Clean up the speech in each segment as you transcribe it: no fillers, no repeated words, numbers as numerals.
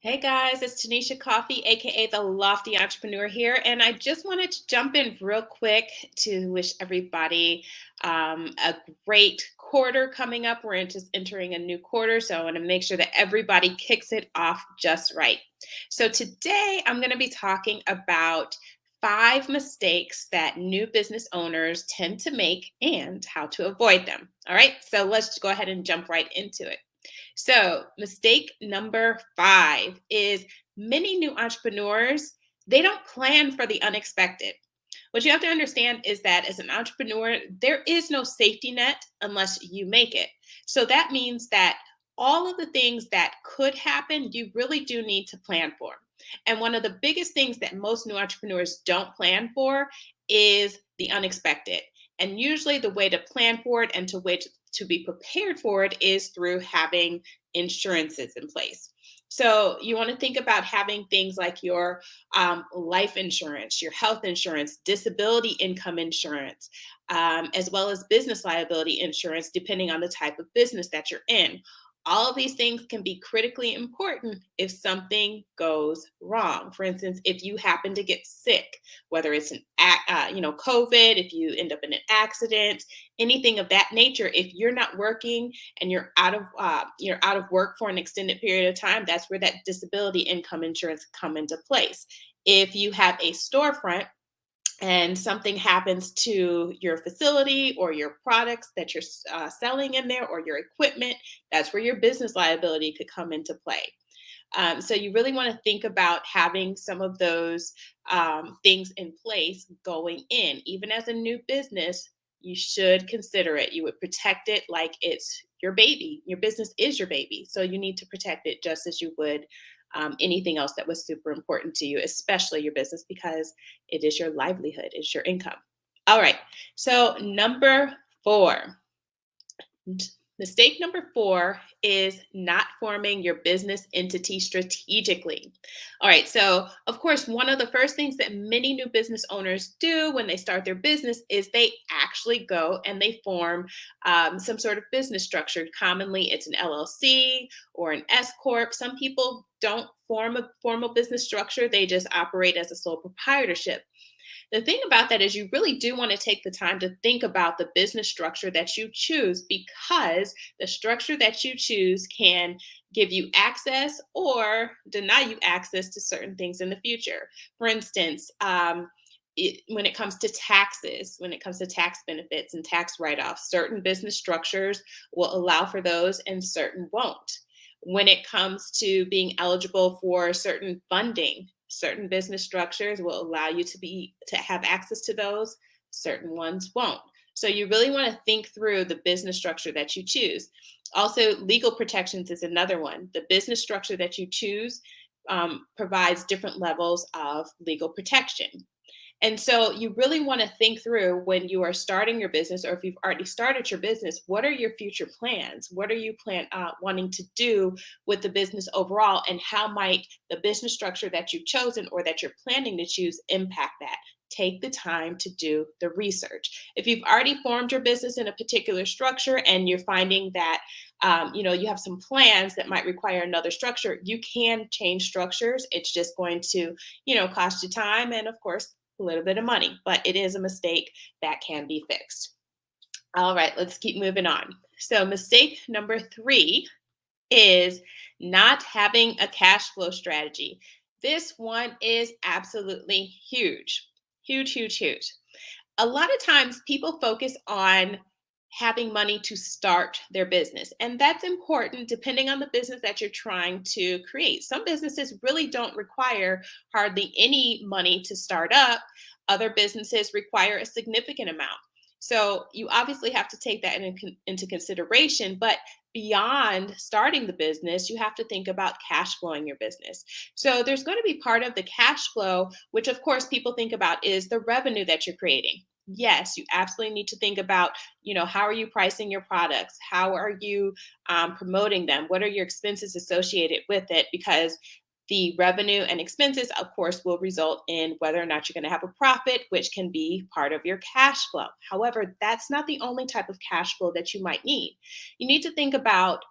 Hey guys, it's Tanisha Coffey, aka the Lofty Entrepreneur here, and I just wanted to jump in real quick to wish everybody a great quarter coming up. Just entering a new quarter, so I want to make sure that everybody kicks it off just right. So today I'm going to be talking about 5 mistakes that new business owners tend to make and how to avoid them. All right, so let's go ahead and jump right into it. So, mistake number 5 is many new entrepreneurs, they don't plan for the unexpected. What you have to understand is that as an entrepreneur, there is no safety net unless you make it. So that means that all of the things that could happen, you really do need to plan for. And one of the biggest things that most new entrepreneurs don't plan for is the unexpected. And usually the way to plan for it and to be prepared for it is through having insurances in place. So you want to think about having things like your life insurance, your health insurance, disability income insurance, as well as business liability insurance, depending on the type of business that you're in. All of these things can be critically important if something goes wrong. For instance, if you happen to get sick, whether it's COVID, if you end up in an accident, anything of that nature, if you're not working and you're out of work for an extended period of time, that's where that disability income insurance come into place. If you have a storefront and something happens to your facility or your products that you're selling in there or your equipment, that's where your business liability could come into play. So you really want to think about having some of those things in place going in. Even as a new business, you should consider it. You would protect it like it's your baby. Your business is your baby. So you need to protect it just as you would anything else that was super important to you, especially your business, because it is your livelihood, it's your income. All right. So, number 4. Mistake number 4 is not forming your business entity strategically. All right. So, of course, one of the first things that many new business owners do when they start their business is they actually go and they form some sort of business structure. Commonly, it's an LLC or an S Corp. Some people don't form a formal business structure, they just operate as a sole proprietorship. The thing about that is you really do want to take the time to think about the business structure that you choose, because the structure that you choose can give you access or deny you access to certain things in the future. For instance, when it comes to taxes, when it comes to tax benefits and tax write offs, certain business structures will allow for those and certain won't. When it comes to being eligible for certain funding, certain business structures will allow you to have access to those, certain ones won't. So you really want to think through the business structure that you choose. Also, legal protections is another one. The business structure that you choose provides different levels of legal protection. And so you really want to think through when you are starting your business, or if you've already started your business, what are your future plans? What are you wanting to do with the business overall? And how might the business structure that you've chosen or that you're planning to choose impact that? Take the time to do the research. If you've already formed your business in a particular structure and you're finding that you have some plans that might require another structure, you can change structures. It's just going to cost you time and, of course, a little bit of money, but it is a mistake that can be fixed. All right, let's keep moving on. So, mistake number 3 is not having a cash flow strategy. This one is absolutely huge. Huge, huge, huge. A lot of times people focus on having money to start their business, and that's important depending on the business that you're trying to create. Some businesses really don't require hardly any money to start up. Other businesses require a significant amount. So you obviously have to take that into consideration, but beyond starting the business, you have to think about cash flowing your business. So there's going to be part of the cash flow, which of course people think about, is the revenue that you're creating. Yes, you absolutely need to think about, how are you pricing your products? How are you promoting them? What are your expenses associated with it? Because The revenue and expenses, of course, will result in whether or not you're going to have a profit, which can be part of your cash flow. However, that's not the only type of cash flow that you might need. You need to think about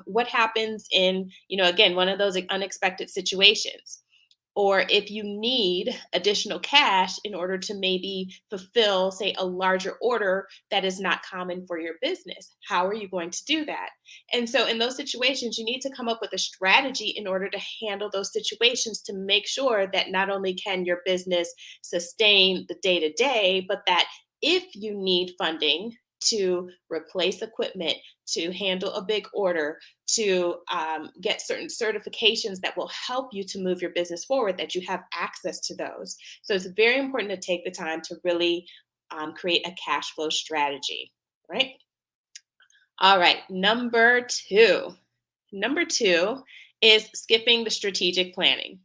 what happens in, again, one of those unexpected situations, or if you need additional cash in order to maybe fulfill, say, a larger order that is not common for your business. How are you going to do that? And so, in those situations, you need to come up with a strategy in order to handle those situations to make sure that not only can your business sustain the day to day, but that if you need funding to replace equipment, to handle a big order, to get certain certifications that will help you to move your business forward, that you have access to those. So it's very important to take the time to really create a cash flow strategy, right? All right, number two. Number two is skipping the strategic planning.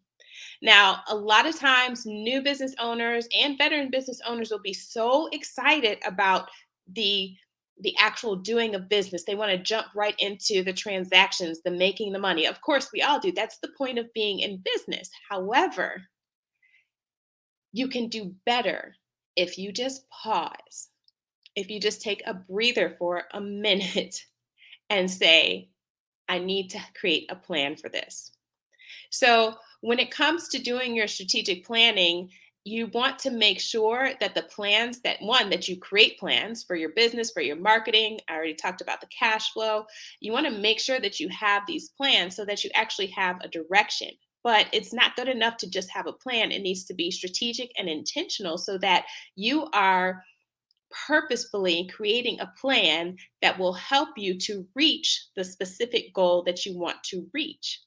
Now, a lot of times, new business owners and veteran business owners will be so excited about the the actual doing of business. They want to jump right into the transactions, the making the money. Of course, we all do. That's the point of being in business. However, you can do better if you just pause, if you just take a breather for a minute and say, I need to create a plan for this. So, when it comes to doing your strategic planning, you want to make sure that the plans that you create plans for your business, for your marketing. I already talked about the cash flow. You want to make sure that you have these plans so that you actually have a direction. But it's not good enough to just have a plan. It needs to be strategic and intentional so that you are purposefully creating a plan that will help you to reach the specific goal that you want to reach.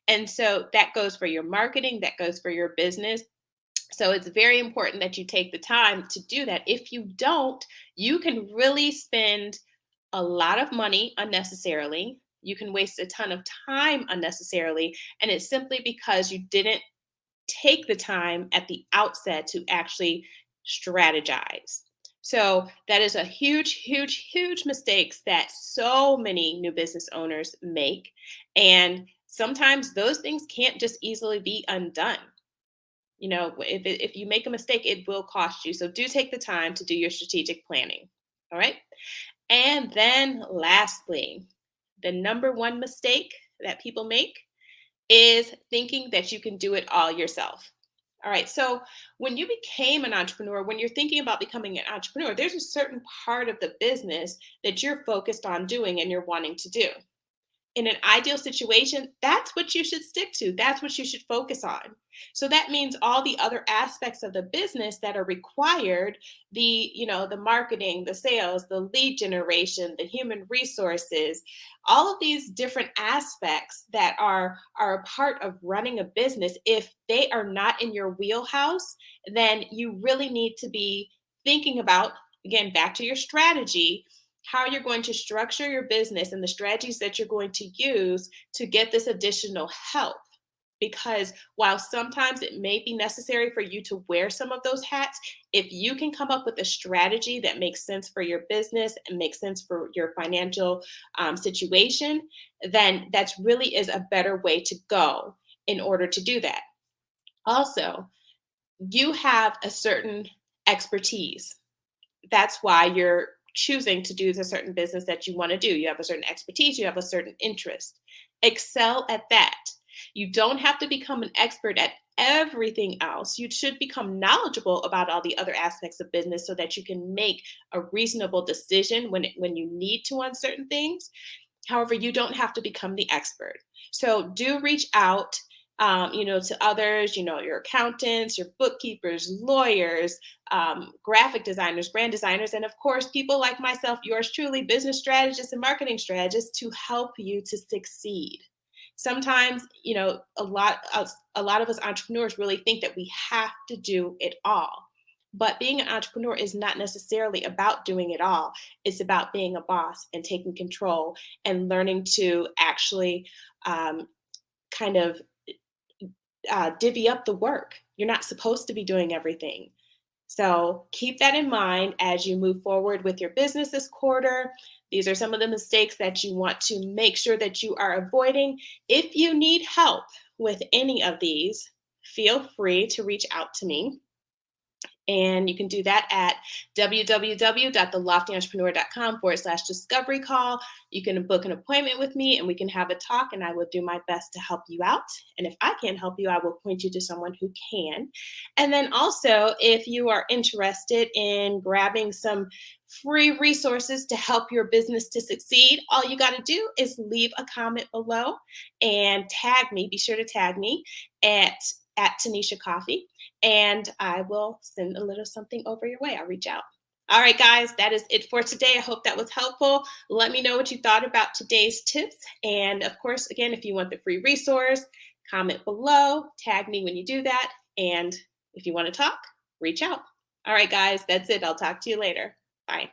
And so that goes for your marketing, that goes for your business. So it's very important that you take the time to do that. If you don't, you can really spend a lot of money unnecessarily. You can waste a ton of time unnecessarily. And it's simply because you didn't take the time at the outset to actually strategize. So that is a huge, huge, huge mistakes that so many new business owners make. And sometimes those things can't just easily be undone. If you make a mistake, it will cost you. So do take the time to do your strategic planning. All right. And then lastly, the number one mistake that people make is thinking that you can do it all yourself. All right. So when you became an entrepreneur, when you're thinking about becoming an entrepreneur, there's a certain part of the business that you're focused on doing and you're wanting to do. In an ideal situation, that's what you should stick to. That's what you should focus on. So that means all the other aspects of the business that are required, the marketing, the sales, the lead generation, the human resources, all of these different aspects that are a part of running a business. If they are not in your wheelhouse, then you really need to be thinking about, again, back to your strategy, how you're going to structure your business and the strategies that you're going to use to get this additional help. Because while sometimes it may be necessary for you to wear some of those hats, if you can come up with a strategy that makes sense for your business and makes sense for your financial situation, then that's really is a better way to go in order to do that. Also, you have a certain expertise. That's why you're choosing to do the certain business that you want to do. You have a certain expertise, you have a certain interest. Excel at that. You don't have to become an expert at everything else. You should become knowledgeable about all the other aspects of business so that you can make a reasonable decision when you need to on certain things. However, you don't have to become the expert. So do reach out, to others, your accountants, your bookkeepers, lawyers, graphic designers, brand designers, and of course, people like myself, yours truly, business strategists and marketing strategists to help you to succeed. Sometimes, a lot of us entrepreneurs really think that we have to do it all. But being an entrepreneur is not necessarily about doing it all. It's about being a boss and taking control and learning to actually kind of divvy up the work. You're not supposed to be doing everything. So keep that in mind as you move forward with your business this quarter. These are some of the mistakes that you want to make sure that you are avoiding. If you need help with any of these, feel free to reach out to me. And you can do that at www.theloftyentrepreneur.com/discovery call. You can book an appointment with me and we can have a talk, and I will do my best to help you out. And if I can't help you, I will point you to someone who can. And then also, if you are interested in grabbing some free resources to help your business to succeed, all you got to do is leave a comment below and tag me. Be sure to tag me at Tanisha Coffey, and I will send a little something over your way. I'll reach out. All right, guys, that is it for today. I hope that was helpful. Let me know what you thought about today's tips. And of course, again, if you want the free resource, comment below, tag me when you do that. And if you want to talk, reach out. All right, guys, that's it. I'll talk to you later. Bye.